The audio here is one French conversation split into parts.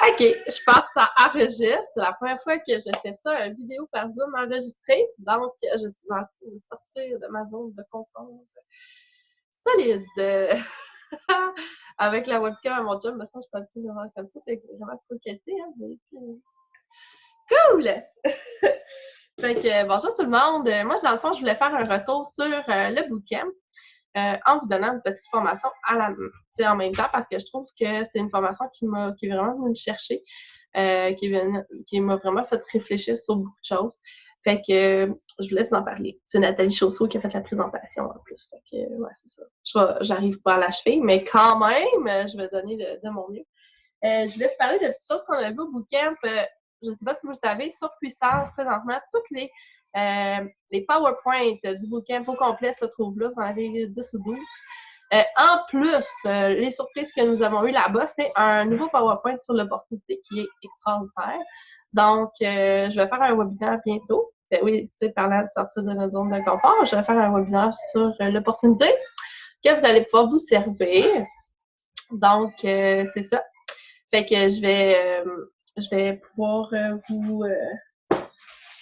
OK, je pense que ça enregistre. C'est la première fois que je fais ça, une vidéo par Zoom enregistrée. Donc, je suis en train de sortir de ma zone de confort solide. Avec la webcam à mon job, me semble que je peux pas le voir comme ça. C'est vraiment full qualité, hein. Cool! Fait que, bonjour tout le monde. Moi, dans le fond, je voulais faire un retour sur le bootcamp. En vous donnant une petite formation en même temps parce que je trouve que c'est une formation qui est vraiment venue me chercher, qui m'a vraiment fait réfléchir sur beaucoup de choses. Fait que je voulais vous en parler. C'est Nathalie Chausseau qui a fait la présentation en plus. Fait que, ouais, c'est ça. J'arrive pas à l'achever, mais quand même, je vais donner de mon mieux. Je voulais vous parler de petites choses qu'on a vues au bootcamp. Je ne sais pas si vous le savez, sur Puissance, présentement, toutes les PowerPoint du bootcamp au complet se trouvent là. Vous en avez 10 ou 12. En plus, les surprises que nous avons eues là-bas, c'est un nouveau PowerPoint sur l'opportunité qui est extraordinaire. Donc, je vais faire un webinaire bientôt. Oui, tu sais, parlant de sortir de notre zone de confort, je vais faire un webinaire sur l'opportunité que vous allez pouvoir vous servir. Donc, c'est ça. Fait que je vais pouvoir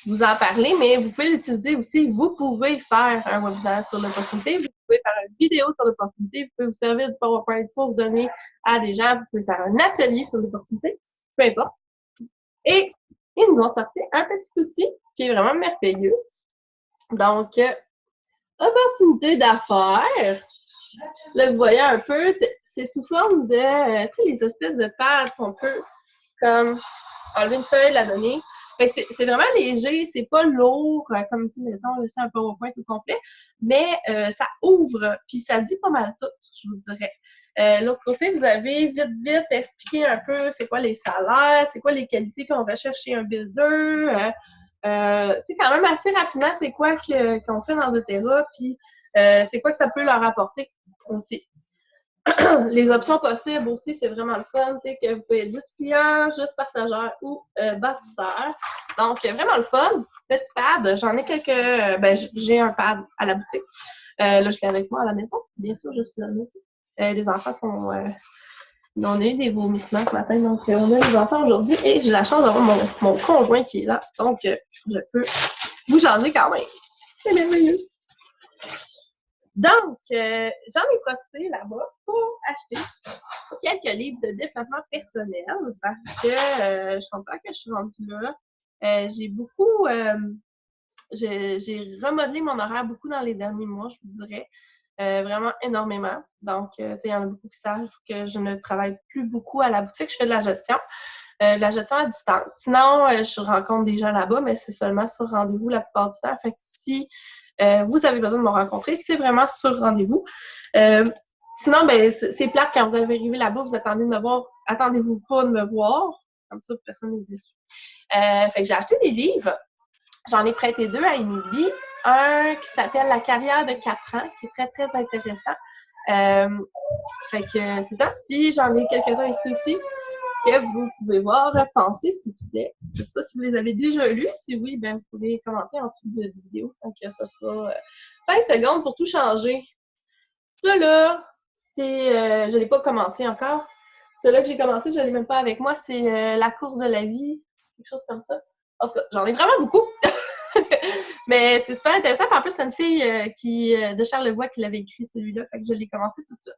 vous en parler, mais vous pouvez l'utiliser aussi. Vous pouvez faire un webinaire sur l'opportunité, vous pouvez faire une vidéo sur l'opportunité, vous pouvez vous servir du PowerPoint pour donner à des gens, vous pouvez faire un atelier sur l'opportunité, peu importe. Et ils nous ont sorti un petit outil qui est vraiment merveilleux. Donc, opportunité d'affaires. Là, vous voyez un peu, c'est sous forme de, tu sais, les espèces de pads qu'on peut comme enlever une feuille, la donner. Fait que c'est vraiment léger, c'est pas lourd, comme, mettons, c'est un PowerPoint au complet, mais ça ouvre, puis ça dit pas mal tout, je vous dirais. L'autre côté, vous avez vite expliqué un peu c'est quoi les salaires, c'est quoi les qualités qu'on va chercher un builder, tu sais, quand même assez rapidement, c'est quoi qu'on fait dans Doterra, puis c'est quoi que ça peut leur apporter aussi. Les options possibles aussi, c'est vraiment le fun, tu sais, que vous pouvez être juste client, juste partageur ou bâtisseur. Donc, vraiment le fun. Petit pad, j'en ai quelques, j'ai un pad à la boutique. Là, je l'ai avec moi à la maison. Bien sûr, je suis à la maison. Les enfants sont, on a eu des vomissements ce matin, donc on a les enfants aujourd'hui et j'ai la chance d'avoir mon conjoint qui est là. Donc, je peux vous jaser quand même. C'est merveilleux. Donc, j'en ai profité là-bas pour acheter quelques livres de développement personnel parce que je suis contente que je suis rendue là. J'ai remodelé mon horaire beaucoup dans les derniers mois, je vous dirais. Vraiment énormément. Donc, tu sais, il y en a beaucoup qui savent que je ne travaille plus beaucoup à la boutique. Je fais de la gestion à distance. Sinon, je rencontre des gens là-bas, mais c'est seulement sur rendez-vous la plupart du temps. Fait que si vous avez besoin de me rencontrer, c'est vraiment sur rendez-vous. Sinon, ben, c'est plate quand vous avez arrivé là-bas, vous attendez de me voir. Attendez-vous pas de me voir. Comme ça, personne n'est déçu. Fait que j'ai acheté des livres. J'en ai prêté 2 à Émilie. Un qui s'appelle La carrière de 4 ans, qui est très, très intéressant. Fait que c'est ça. Puis j'en ai quelques-uns ici aussi que vous pouvez voir Penser succès. Je ne sais pas si vous les avez déjà lus. Si oui, ben vous pouvez commenter en dessous de vidéo. Donc, ça sera 5 secondes pour tout changer. Ça, là, c'est... je ne l'ai pas commencé encore. Celui-là que j'ai commencé, je ne l'ai même pas avec moi. C'est La course de la vie. Quelque chose comme ça. En tout cas, j'en ai vraiment beaucoup. Mais c'est super intéressant. Puis en plus, c'est une fille de Charlevoix qui l'avait écrit celui-là. Fait que je l'ai commencé tout de suite.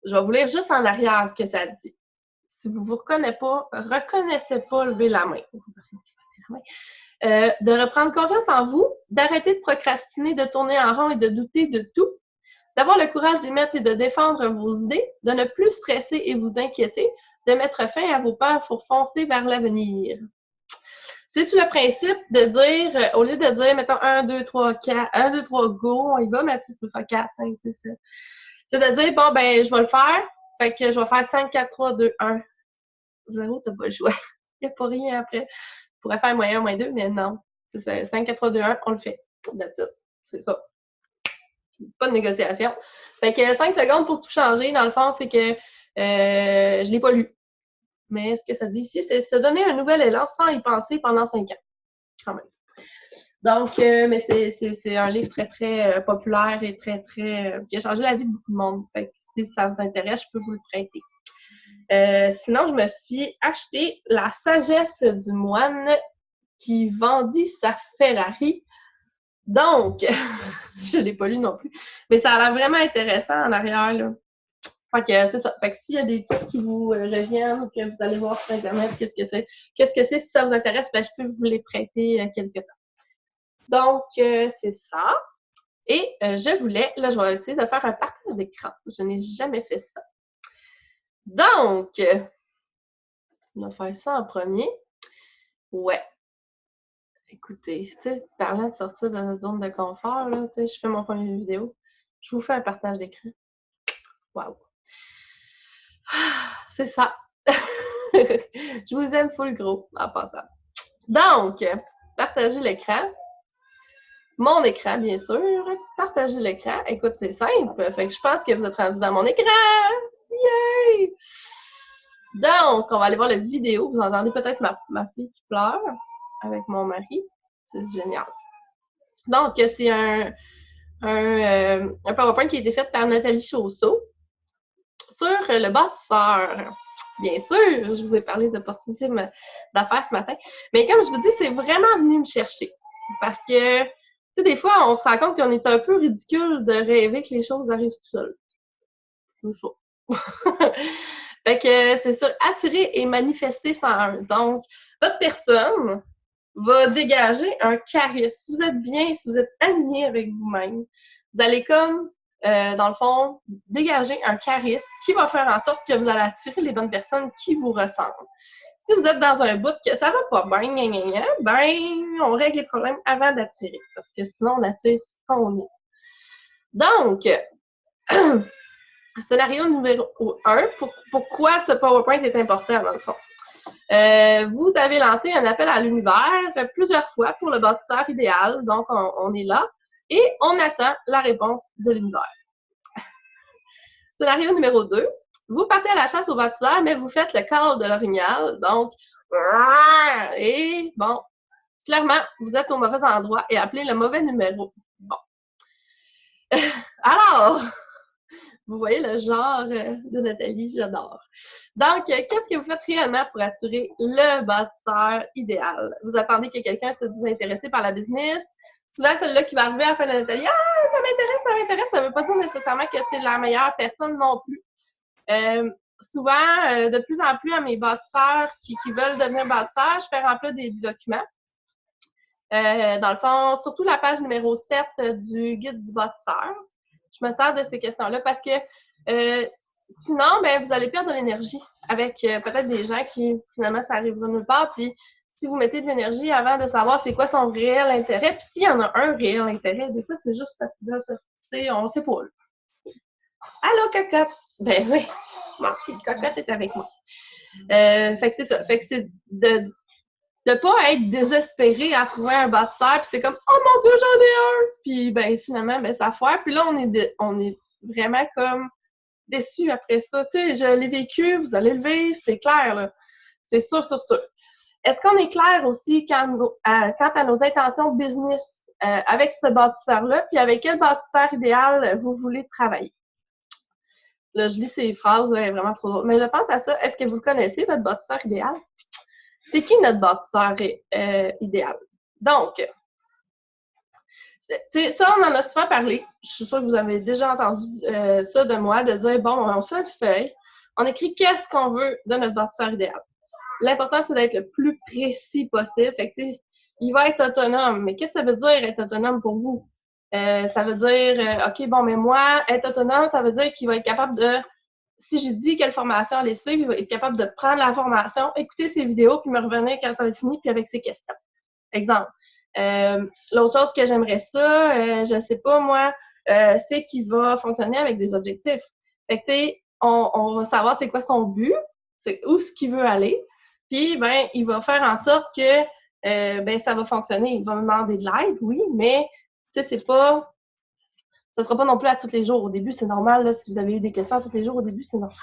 Je vais vous lire juste en arrière ce que ça dit. Si vous ne vous reconnaissez pas, levez la main. De reprendre confiance en vous, d'arrêter de procrastiner, de tourner en rond et de douter de tout, d'avoir le courage d'émettre et de défendre vos idées, de ne plus stresser et vous inquiéter, de mettre fin à vos peurs pour foncer vers l'avenir. C'est sur le principe de dire, au lieu de dire, mettons, 1, 2, 3, 4, 1, 2, 3, go, on y va, mais tu peux faire 4, 5, 6, 7. C'est de dire, bon, ben, je vais le faire. Fait que je vais faire 5, 4, 3, 2, 1. 0, t'as pas le choix. Il n'y a pas rien après. Tu pourrais faire -1, -2, mais non. C'est ça. 5, 4, 3, 2, 1, on le fait. That's it. C'est ça. Pas de négociation. Fait que 5 secondes pour tout changer, dans le fond, c'est que je l'ai pas lu. Mais ce que ça dit ici, c'est se donner un nouvel élan sans y penser pendant 5 ans. Quand même. Donc, mais c'est un livre très, très populaire et très, très... qui a changé la vie de beaucoup de monde. Fait que si ça vous intéresse, je peux vous le prêter. Sinon, je me suis acheté La sagesse du moine qui vendit sa Ferrari. Donc, je ne l'ai pas lu non plus, mais ça a l'air vraiment intéressant en arrière, là. Fait que c'est ça. Fait que s'il y a des titres qui vous reviennent ou que vous allez voir sur Internet, qu'est-ce que c'est, si ça vous intéresse, ben, je peux vous les prêter quelque temps. Donc, c'est ça. Et je voulais, là, je vais essayer de faire un partage d'écran. Je n'ai jamais fait ça. Donc, on va faire ça en premier. Ouais. Écoutez, tu sais, parlant de sortir de notre zone de confort, là, tu sais, je fais mon premier vidéo. Je vous fais un partage d'écran. Waouh! C'est ça. Je vous aime full gros en passant. Donc, partagez l'écran. Mon écran, bien sûr. Partagez l'écran. Écoute, c'est simple. Fait que je pense que vous êtes rendu dans mon écran. Yay! Donc, on va aller voir la vidéo. Vous entendez peut-être ma fille qui pleure avec mon mari. C'est génial. Donc, c'est un PowerPoint qui a été fait par Nathalie Chausseau sur le bâtisseur. Bien sûr, je vous ai parlé d'opportunités d'affaires ce matin. Mais comme je vous dis, c'est vraiment venu me chercher. Parce que, tu sais, des fois, on se rend compte qu'on est un peu ridicule de rêver que les choses arrivent tout seules. C'est ça. Fait que c'est sur attirer et manifester 101. Donc, votre personne va dégager un charisme. Si vous êtes bien, si vous êtes aligné avec vous-même, vous allez comme, dans le fond, dégager un charisme qui va faire en sorte que vous allez attirer les bonnes personnes qui vous ressemblent. Si vous êtes dans un bout que ça va pas bien, ben, on règle les problèmes avant d'attirer, parce que sinon, on attire ce qu'on est. Donc, scénario numéro 1, pourquoi ce PowerPoint est important, dans le fond? Vous avez lancé un appel à l'univers plusieurs fois pour le bâtisseur idéal, donc on est là, et on attend la réponse de l'univers. Scénario numéro 2, vous partez à la chasse au bâtisseur, mais vous faites le call de l'orignal, donc, et bon, clairement, vous êtes au mauvais endroit et appelez le mauvais numéro. Bon. Alors, vous voyez le genre de Nathalie, j'adore. Donc, qu'est-ce que vous faites réellement pour attirer le bâtisseur idéal? Vous attendez que quelqu'un se désintéresse par la business. Souvent, celle-là qui va arriver à la fin de Nathalie, « Ah, ça m'intéresse. » Ça ne veut pas dire nécessairement que c'est la meilleure personne non plus. Souvent, de plus en plus, à mes bâtisseurs qui veulent devenir bâtisseurs, je fais remplir des documents. Dans le fond, surtout la page numéro 7 du guide du bâtisseur. Je me sers de ces questions-là parce que sinon, ben, vous allez perdre de l'énergie avec peut-être des gens qui, finalement, ça arrivera nulle part. Puis, si vous mettez de l'énergie avant de savoir c'est quoi son réel intérêt, puis s'il y en a un réel intérêt, des fois, c'est juste parce que on ne sait pas. Allô, cocotte! Ben oui, mon petite cocotte est avec moi. Fait que c'est ça. Fait que c'est de pas être désespéré à trouver un bâtisseur, puis c'est comme « Oh mon Dieu, j'en ai un! » Puis ben finalement, ben ça foire. Puis là, on est vraiment comme déçus après ça. Tu sais, je l'ai vécu, vous allez le vivre, c'est clair, là. C'est sûr. Est-ce qu'on est clair aussi quant à nos intentions business avec ce bâtisseur-là, puis avec quel bâtisseur idéal vous voulez travailler? Là, je lis ces phrases, là, vraiment trop drôles. Mais je pense à ça. Est-ce que vous le connaissez, votre bâtisseur idéal? C'est qui notre bâtisseur idéal? Donc, ça, on en a souvent parlé. Je suis sûre que vous avez déjà entendu ça de moi, de dire, bon, on se fait une feuille, on écrit qu'est-ce qu'on veut de notre bâtisseur idéal. L'important, c'est d'être le plus précis possible. Fait que, il va être autonome. Mais qu'est-ce que ça veut dire être autonome pour vous? Ça veut dire, OK, bon, mais moi, être autonome, ça veut dire qu'il va être capable de, si j'ai dit quelle formation aller suivre, il va être capable de prendre la formation, écouter ses vidéos, puis me revenir quand ça va être fini, puis avec ses questions. Exemple. L'autre chose que j'aimerais ça, je sais pas moi, c'est qu'il va fonctionner avec des objectifs. Fait que, tu sais, on va savoir c'est quoi son but, c'est où ce qu'il veut aller, puis, ben, il va faire en sorte que, ben, ça va fonctionner. Il va me demander de l'aide, oui, mais, tu sais, c'est pas... Ça sera pas non plus à tous les jours. Au début, c'est normal, là, si vous avez eu des questions à tous les jours, au début, c'est normal.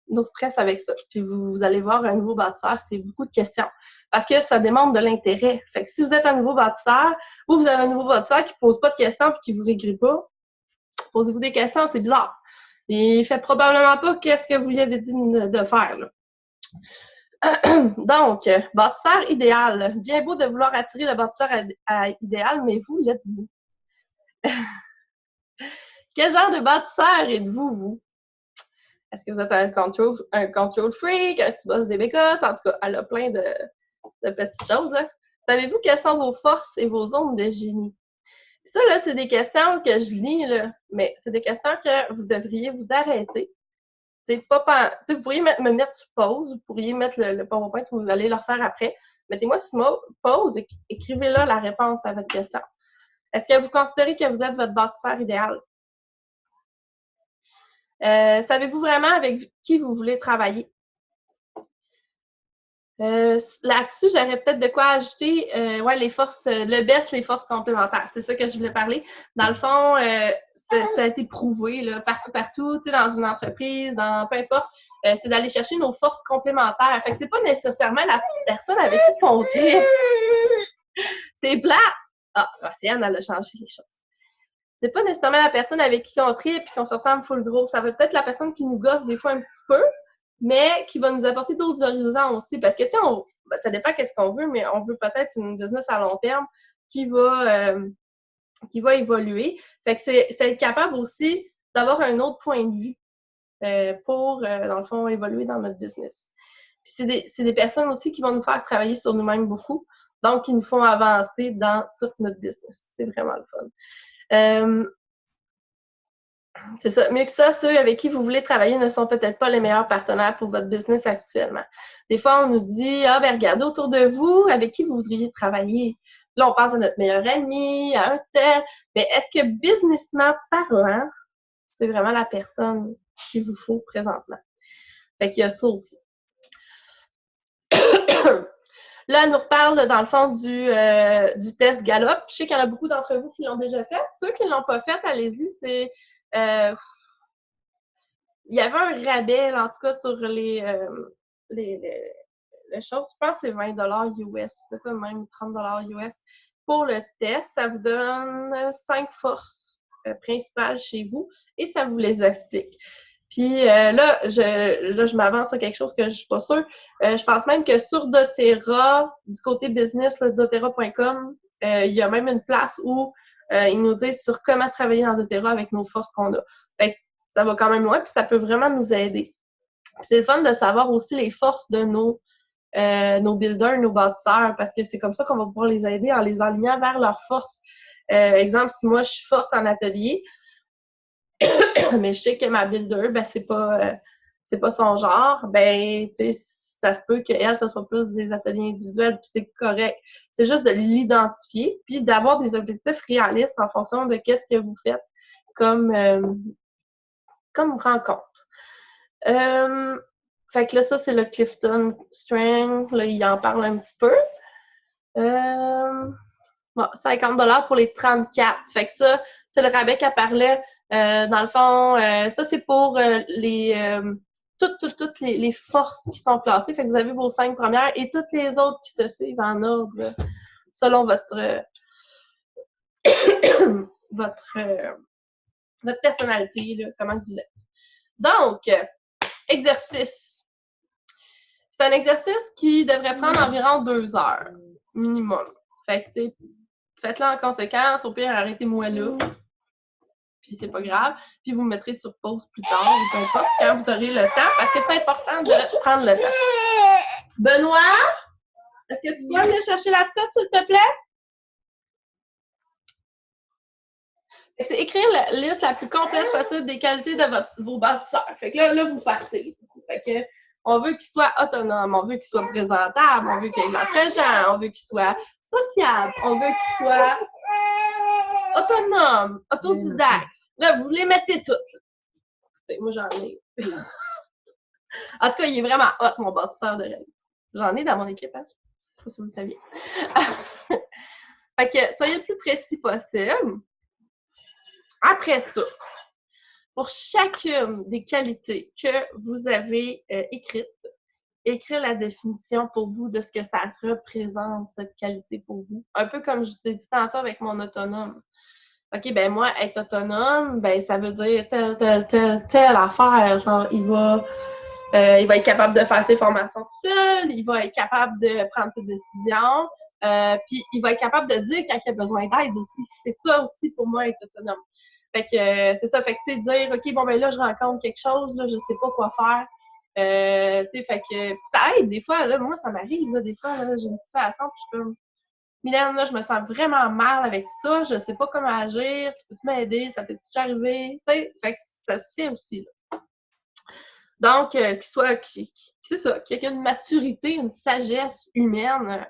No stress avec ça. Puis vous allez voir un nouveau bâtisseur, c'est beaucoup de questions. Parce que ça demande de l'intérêt. Fait que si vous êtes un nouveau bâtisseur ou vous avez un nouveau bâtisseur qui ne pose pas de questions et qui ne vous réécrit pas, posez-vous des questions, c'est bizarre. Il fait probablement pas qu'est-ce que vous lui avez dit de faire, là. Donc, bâtisseur idéal. Bien beau de vouloir attirer le bâtisseur idéal, mais vous l'êtes-vous? Quel genre de bâtisseur êtes-vous, vous? Est-ce que vous êtes un control freak, un petit boss des bécosses? En tout cas, elle a plein de petites choses, là. Savez-vous quelles sont vos forces et vos zones de génie? Ça, là, c'est des questions que je lis, là, mais c'est des questions que vous devriez vous arrêter. Vous pourriez me mettre sur pause, vous pourriez mettre le PowerPoint ou vous allez le refaire après. Mettez-moi sur pause et écrivez là la réponse à votre question. Est-ce que vous considérez que vous êtes votre bâtisseur idéal? Savez-vous vraiment avec qui vous voulez travailler? Là-dessus, j'aurais peut-être de quoi ajouter, ouais, les forces, le BEST, les forces complémentaires. C'est ça que je voulais parler. Dans le fond, ça a été prouvé là, partout, tu sais, dans une entreprise, dans peu importe, c'est d'aller chercher nos forces complémentaires. Fait que c'est pas nécessairement la personne avec qui on tripe. C'est plat! Ah, Océane, elle a changé les choses. C'est pas nécessairement la personne avec qui on tripe et qu'on se ressemble full gros. Ça va peut être la personne qui nous gosse des fois un petit peu, mais qui va nous apporter d'autres horizons aussi. Parce que, tu sais, ça dépend qu'est-ce qu'on veut, mais on veut peut-être une business à long terme qui va évoluer. Fait que c'est être capable aussi d'avoir un autre point de vue pour, dans le fond, évoluer dans notre business. Puis c'est des personnes aussi qui vont nous faire travailler sur nous-mêmes beaucoup, donc qui nous font avancer dans toute notre business. C'est vraiment le fun. C'est ça. Mieux que ça, ceux avec qui vous voulez travailler ne sont peut-être pas les meilleurs partenaires pour votre business actuellement. Des fois, on nous dit, ah, ben regardez autour de vous, avec qui vous voudriez travailler. Là, on pense à notre meilleur ami, à un tel. Mais est-ce que businessment parlant, c'est vraiment la personne qu'il vous faut présentement? Fait qu'il y a ça aussi. Là, elle nous reparle, dans le fond, du test Gallup. Je sais qu'il y en a beaucoup d'entre vous qui l'ont déjà fait. Ceux qui ne l'ont pas fait, allez-y, c'est... il y avait un rabais, en tout cas, sur les choses. Je pense que c'est 20 US, c'est pas même 30 US. Pour le test, ça vous donne 5 forces principales chez vous et ça vous les explique. Puis là, je m'avance sur quelque chose que je suis pas sûre. Je pense même que sur doTERRA, du côté business, doTERRA.com, il y a même une place où ils nous disent sur comment travailler dans doTERRA avec nos forces qu'on a. Fait que ça va quand même loin, puis ça peut vraiment nous aider. C'est le fun de savoir aussi les forces de nos builders, nos bâtisseurs, parce que c'est comme ça qu'on va pouvoir les aider en les alignant vers leurs forces. Exemple, si moi je suis forte en atelier, mais je sais que ma builder, ben c'est pas son genre, ben tu sais, ça se peut qu'elle, ce soit plus des ateliers individuels, puis c'est correct. C'est juste de l'identifier, puis d'avoir des objectifs réalistes en fonction de qu'est-ce que vous faites comme rencontre. Fait que là, ça, c'est le Clifton Strength. Là, il en parle un petit peu. Bon, 50 $ pour les 34. Fait que ça, c'est le rabais qu'elle parlait. Dans le fond, ça, c'est pour toutes les forces qui sont classées. Fait que vous avez vos 5 premières et toutes les autres qui se suivent en ordre selon votre votre personnalité, là, comment vous êtes. Donc, exercice. C'est un exercice qui devrait prendre environ 2 heures minimum. Fait que, tu sais, faites-le en conséquence. Au pire, arrêtez-moi là. Puis c'est pas grave. Puis vous me mettrez sur pause plus tard, ou peu importe, quand vous aurez le temps, parce que c'est important de prendre le temps. Benoît, est-ce que tu peux venir chercher la petite, s'il te plaît? C'est écrire la liste la plus complète possible des qualités de vos bâtisseurs. Fait que là, vous partez. Fait que on veut qu'il soit autonome, on veut qu'il soit présentable, on veut qu'il ait de l'entraînement, on veut qu'il soit sociable, on veut qu'il soit autonome, autodidacte. Là, vous les mettez toutes. Moi, j'en ai. En tout cas, il est vraiment hot, mon bâtisseur de rêve. J'en ai dans mon équipe, hein? Je sais pas si vous le saviez. Fait que soyez le plus précis possible. Après ça, pour chacune des qualités que vous avez écrites, écrire la définition pour vous de ce que ça représente, cette qualité pour vous. Un peu comme je vous ai dit tantôt avec mon autonome. OK, ben moi, être autonome, ben ça veut dire telle affaire. Genre, il va être capable de faire ses formations tout seul, il va être capable de prendre ses décisions, puis il va être capable de dire quand il a besoin d'aide aussi. C'est ça aussi pour moi, être autonome. Fait que c'est ça, fait que tu sais, dire, OK, bon, ben là, je rencontre quelque chose, là, je sais pas quoi faire. Tu sais, fait que ça aide des fois, là, moi, ça m'arrive, là, des fois, là, j'ai une situation, puis je suis comme, Mylène, là, je me sens vraiment mal avec ça, je sais pas comment agir, tu peux m'aider, ça t'est déjà arrivé? Tu sais, fait que ça se fait aussi, là. Donc, c'est ça, qu'il y ait une maturité, une sagesse humaine,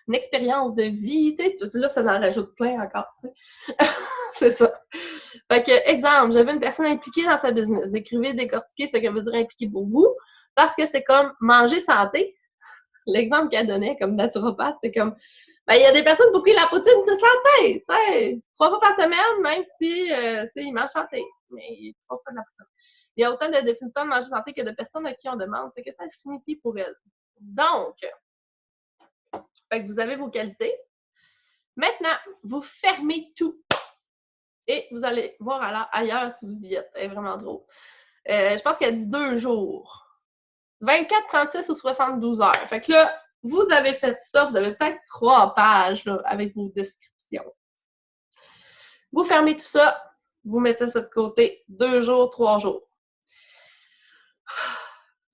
une expérience de vie, tu sais, là, ça en rajoute plein encore, tu sais. C'est ça. Fait que, exemple, j'avais une personne impliquée dans sa business. Décrivez, décortiquer ce que veut dire impliqué pour vous, parce que c'est comme manger santé. L'exemple qu'elle donnait comme naturopathe, c'est comme, ben, il y a des personnes pour qui la poutine, c'est santé, tu sais, 3 fois par semaine, même si, tu sais, ils mangent santé, mais 3 fois de la poutine. Il y a autant de définitions de manger santé que de personnes à qui on demande, c'est que ça signifie pour elles. Donc, fait que vous avez vos qualités. Maintenant, vous fermez tout. Et vous allez voir ailleurs si vous y êtes. Elle est vraiment drôle. Je pense qu'elle dit 2 jours. 24, 36 ou 72 heures. Fait que là, vous avez fait ça, vous avez peut-être 3 pages là, avec vos descriptions. Vous fermez tout ça, vous mettez ça de côté, 2 jours, 3 jours.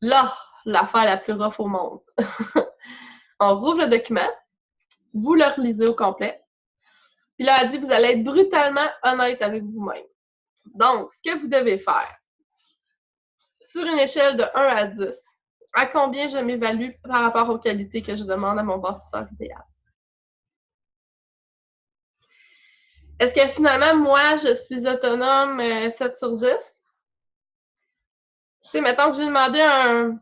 Là, l'affaire la plus rough au monde. On rouvre le document, vous le relisez au complet, puis là, elle dit, vous allez être brutalement honnête avec vous-même. Donc, ce que vous devez faire, sur une échelle de 1 à 10, à combien je m'évalue par rapport aux qualités que je demande à mon bâtisseur idéal? Est-ce que finalement, moi, je suis autonome 7 sur 10? Tu sais, mettons que j'ai demandé un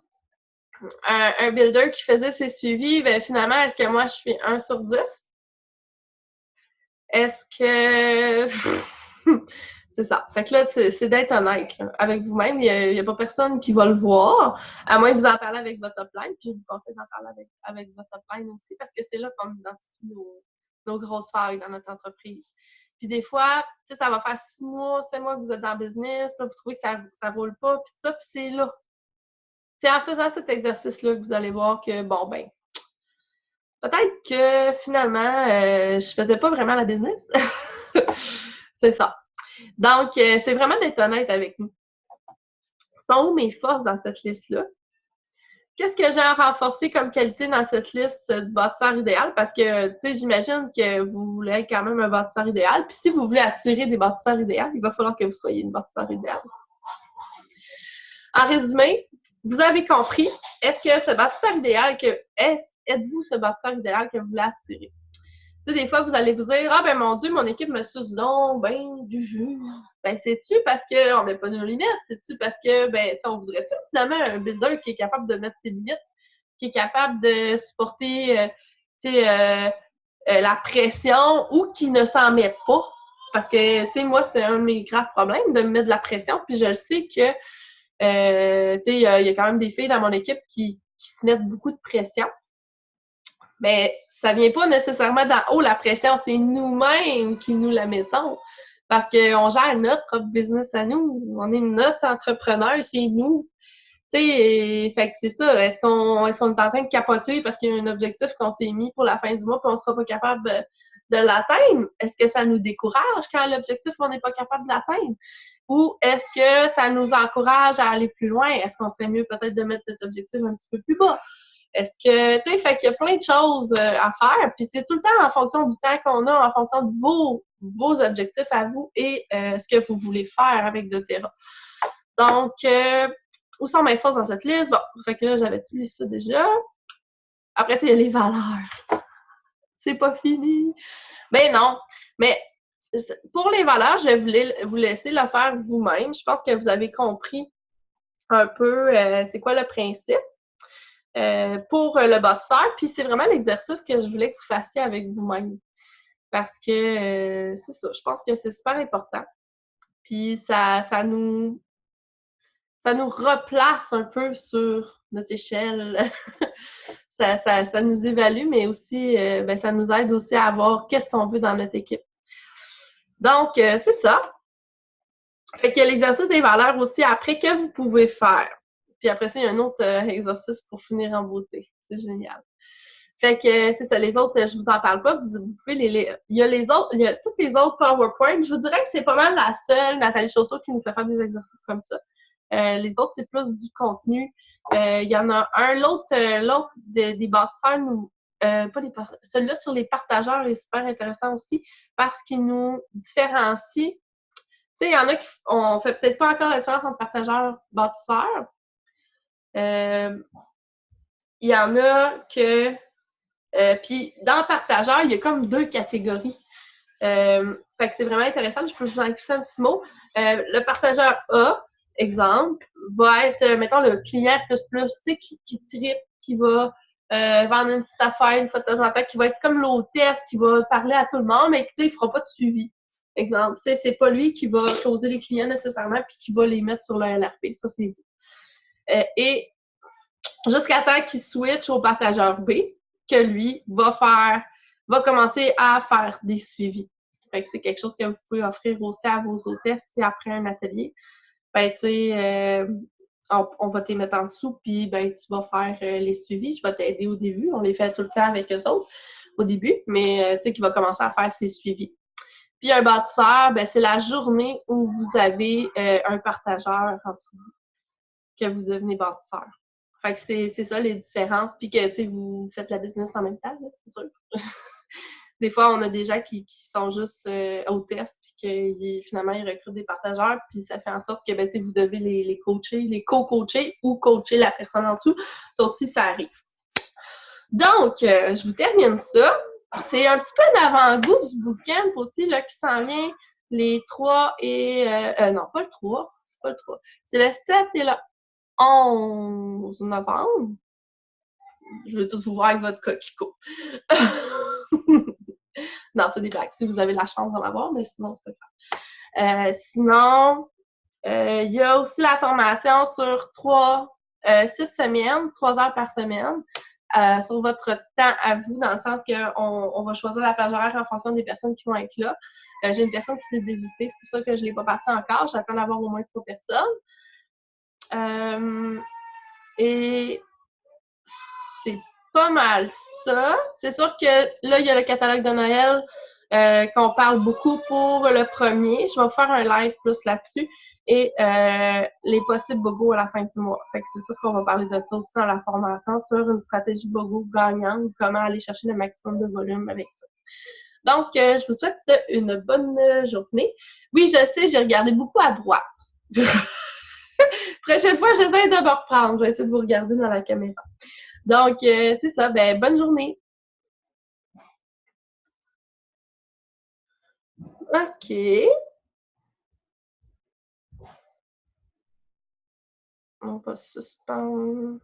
builder qui faisait ses suivis, ben finalement, est-ce que moi, je suis 1 sur 10? Est-ce que... c'est ça. Fait que là, c'est d'être honnête là, avec vous-même. Il n'y a pas personne qui va le voir, à moins que vous en parlez avec votre upline. Puis je vous conseille d'en parler avec votre upline aussi, parce que c'est là qu'on identifie nos grosses failles dans notre entreprise. Puis des fois, tu sais, ça va faire 6 mois, 7 mois que vous êtes dans le business, puis vous trouvez que ça roule pas, puis tout ça, puis c'est là. C'est en faisant cet exercice-là que vous allez voir que, bon, ben, peut-être que finalement, je faisais pas vraiment la business. C'est ça. Donc, c'est vraiment d'être honnête avec nous. Sont où mes forces dans cette liste-là? Qu'est-ce que j'ai à renforcer comme qualité dans cette liste du bâtisseur idéal? Parce que, tu sais, j'imagine que vous voulez être quand même un bâtisseur idéal. Puis si vous voulez attirer des bâtisseurs idéaux, il va falloir que vous soyez une bâtisseur idéale. En résumé, vous avez compris, est-ce que ce bâtisseur idéal êtes-vous ce bâtisseur idéal que vous voulez attirer? Tu sais, des fois, vous allez vous dire, ah ben mon Dieu, mon équipe me suce donc, ben, du jus. Ben, c'est-tu parce qu'on met pas nos limites? C'est-tu parce que, ben, tu sais, on voudrait-tu finalement un builder qui est capable de mettre ses limites, qui est capable de supporter, tu sais, la pression ou qui ne s'en met pas? Parce que, tu sais, moi, c'est un de mes graves problèmes de me mettre de la pression, puis je le sais que, tu sais, il y a quand même des filles dans mon équipe qui se mettent beaucoup de pression. Mais ça vient pas nécessairement d'en haut, la pression, c'est nous-mêmes qui nous la mettons. Parce qu'on gère notre propre business à nous. On est notre entrepreneur, c'est nous. Tu sais, fait que c'est ça. Est-ce qu'on est en train de capoter parce qu'il y a un objectif qu'on s'est mis pour la fin du mois et on sera pas capable de l'atteindre? Est-ce que ça nous décourage quand l'objectif, on n'est pas capable de l'atteindre? Ou est-ce que ça nous encourage à aller plus loin? Est-ce qu'on serait mieux peut-être de mettre notre objectif un petit peu plus bas? Est-ce que, tu sais, fait qu'il y a plein de choses à faire, puis c'est tout le temps en fonction du temps qu'on a, en fonction de vos objectifs à vous et ce que vous voulez faire avec doTERRA. Donc, où sont mes forces dans cette liste? Bon, fait que là, j'avais tout lu ça déjà. Après, c'est les valeurs. C'est pas fini. Ben non, mais pour les valeurs, je vais vous laisser le faire vous-même. Je pense que vous avez compris un peu c'est quoi le principe. Pour le bâtisseur. Puis c'est vraiment l'exercice que je voulais que vous fassiez avec vous-même. Parce que c'est ça, je pense que c'est super important. Puis ça nous replace un peu sur notre échelle. ça nous évalue, mais aussi ben, ça nous aide aussi à voir qu'est-ce qu'on veut dans notre équipe. Donc, c'est ça. Fait qu'il y a l'exercice des valeurs aussi après que vous pouvez faire. Puis après ça, il y a un autre exercice pour finir en beauté. C'est génial. Fait que c'est ça, les autres, je vous en parle pas. Vous pouvez il y a les autres, il y a toutes les autres PowerPoint. Je vous dirais que c'est pas mal la seule, Nathalie Chausseau, qui nous fait faire des exercices comme ça. Les autres, c'est plus du contenu. Il y en a un, l'autre des bâtisseurs, celui-là sur les partageurs est super intéressant aussi parce qu'il nous différencie. Tu sais, il y en a qui on fait peut-être pas encore la différence entre partageurs et bâtisseurs. Il y en a que puis dans partageur, il y a comme 2 catégories. Fait que c'est vraiment intéressant. Je peux vous en glisser un petit mot. Le partageur A, exemple, va être, mettons, le client plus, tu sais, qui tripe, qui va vendre une petite affaire une fois de temps en temps, qui va être comme l'hôtesse, qui va parler à tout le monde, mais tu sais, il fera pas de suivi. Exemple, tu sais, c'est pas lui qui va closer les clients nécessairement puis qui va les mettre sur le LRP. Ça, c'est vous. Et jusqu'à temps qu'il switch au partageur B, que lui va commencer à faire des suivis. Fait que c'est quelque chose que vous pouvez offrir aussi à vos hôtesses après un atelier. Ben, tu sais, on va te mettre en dessous, puis ben, tu vas faire les suivis. Je vais t'aider au début. On les fait tout le temps avec eux autres au début, mais tu sais, qui va commencer à faire ses suivis. Puis un bâtisseur, ben, c'est la journée où vous avez un partageur en dessous que vous devenez bâtisseur. Fait que c'est ça les différences. Puis que, tu sais, vous faites la business en même temps, c'est sûr. Des fois, on a des gens qui sont juste hôtesses, puis que finalement, ils recrutent des partageurs, puis ça fait en sorte que, ben, tu sais, vous devez les coacher, les co-coacher ou coacher la personne en dessous. Ça aussi, ça arrive. Donc, je vous termine ça. C'est un petit peu un avant-goût du bootcamp aussi, là, qui s'en vient les 3 et... non, pas le 3. C'est pas le 3. C'est le 7 et le 11 novembre. Je vais tout vous voir avec votre coquelicot. Non, c'est des blagues. Si vous avez la chance d'en avoir, mais sinon, c'est pas grave. Sinon, il y a aussi la formation sur 6 semaines, 3 heures par semaine, sur votre temps à vous, dans le sens qu'on va choisir la plage horaire en fonction des personnes qui vont être là. J'ai une personne qui s'est désistée, c'est pour ça que je ne l'ai pas partie encore. J'attends d'avoir au moins 3 personnes. Et c'est pas mal ça. C'est sûr que là, il y a le catalogue de Noël qu'on parle beaucoup pour le premier. Je vais vous faire un live plus là-dessus. Et les possibles BOGO à la fin du mois. Fait que c'est sûr qu'on va parler de ça aussi dans la formation sur une stratégie BOGO gagnante, comment aller chercher le maximum de volume avec ça. Donc, je vous souhaite une bonne journée. Oui, je sais, j'ai regardé beaucoup à droite. Prochaine fois, j'essaie de me reprendre. Je vais essayer de vous regarder dans la caméra. Donc, c'est ça. Ben, bonne journée. OK. On va suspendre.